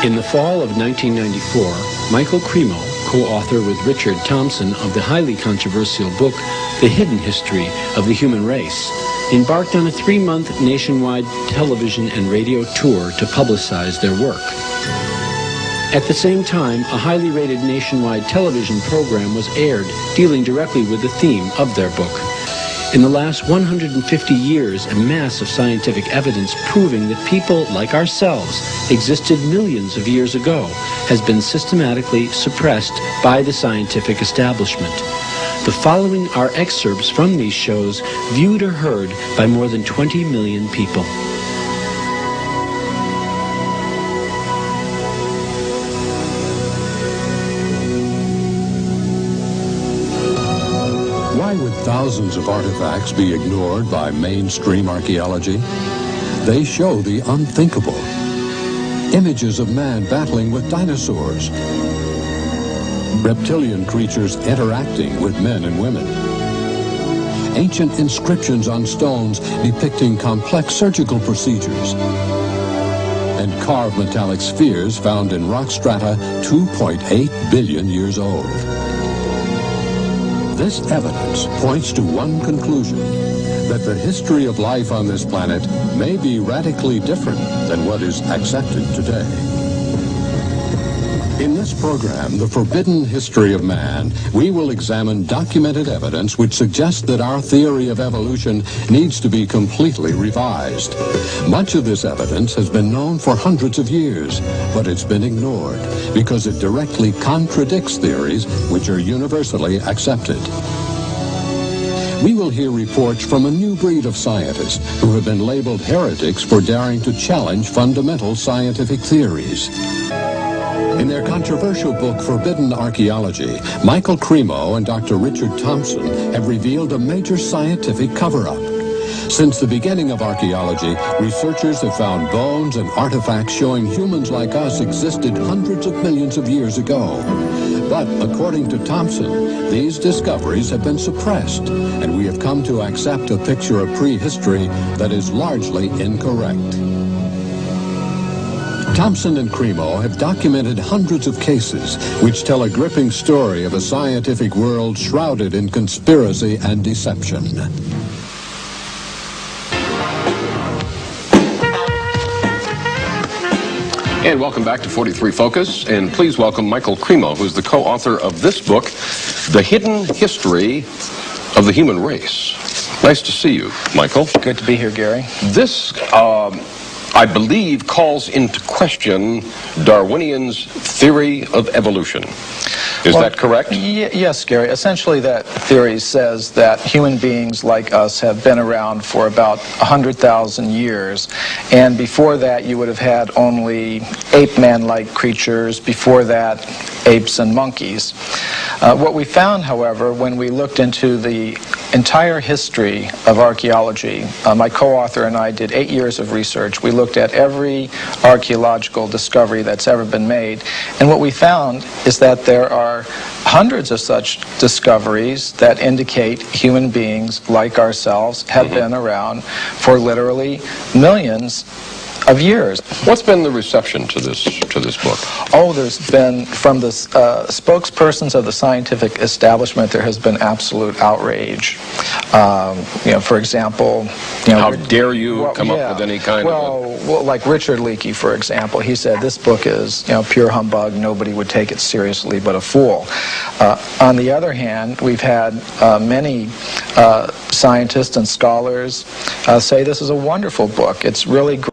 In the fall of 1994, Michael Cremo, co-author with Richard Thompson of the highly controversial book, The Hidden History of the Human Race, embarked on a 3-month nationwide television and radio tour to publicize their work. At the same time, a highly rated nationwide television program was aired dealing directly with the theme of their book. In the last 150 years, a mass of scientific evidence proving that people like ourselves existed millions of years ago has been systematically suppressed by the scientific establishment. The following are excerpts from these shows viewed or heard by more than 20 million people. Why would thousands of artifacts be ignored by mainstream archaeology? They show the unthinkable. Images of man battling with dinosaurs. Reptilian creatures interacting with men and women. Ancient inscriptions on stones depicting complex surgical procedures. And carved metallic spheres found in rock strata 2.8 billion years old. This evidence points to one conclusion, that the history of life on this planet may be radically different than what is accepted today. In this program, The Forbidden History of Man, we will examine documented evidence which suggests that our theory of evolution needs to be completely revised. Much of this evidence has been known for hundreds of years, but it's been ignored because it directly contradicts theories which are universally accepted. We will hear reports from a new breed of scientists who have been labeled heretics for daring to challenge fundamental scientific theories. In their controversial book, Forbidden Archaeology, Michael Cremo and Dr. Richard Thompson have revealed a major scientific cover-up. Since the beginning of archaeology, researchers have found bones and artifacts showing humans like us existed hundreds of millions of years ago. But according to Thompson, these discoveries have been suppressed, and we have come to accept a picture of prehistory that is largely incorrect. Thompson and Cremo have documented hundreds of cases which tell a gripping story of a scientific world shrouded in conspiracy and deception. And welcome back to 43 Focus, and please welcome Michael Cremo, who's the co-author of this book, The Hidden History of the Human Race. Nice to see you, Michael. Good to be here, Gary. This, I believe, calls into question Darwinian's theory of evolution. Is that correct? Yes, Gary. Essentially, that theory says that human beings like us have been around for about 100,000 years. And before that, you would have had only ape-man-like creatures. Before that, apes and monkeys. What we found, however, when we looked into the entire history of archaeology, my co-author and I did 8 years of research. We looked at every archaeological discovery that's ever been made. And what we found is that there are hundreds of such discoveries that indicate human beings like ourselves have been around for literally millions of years. What's been the reception to this book? Oh, there's been, from the spokespersons of the scientific establishment, there has been absolute outrage. For example, how dare you come up with any kind of well, like Richard Leakey, for example, he said this book is pure humbug. Nobody would take it seriously but a fool. On the other hand, we've had many scientists and scholars say this is a wonderful book. It's really great.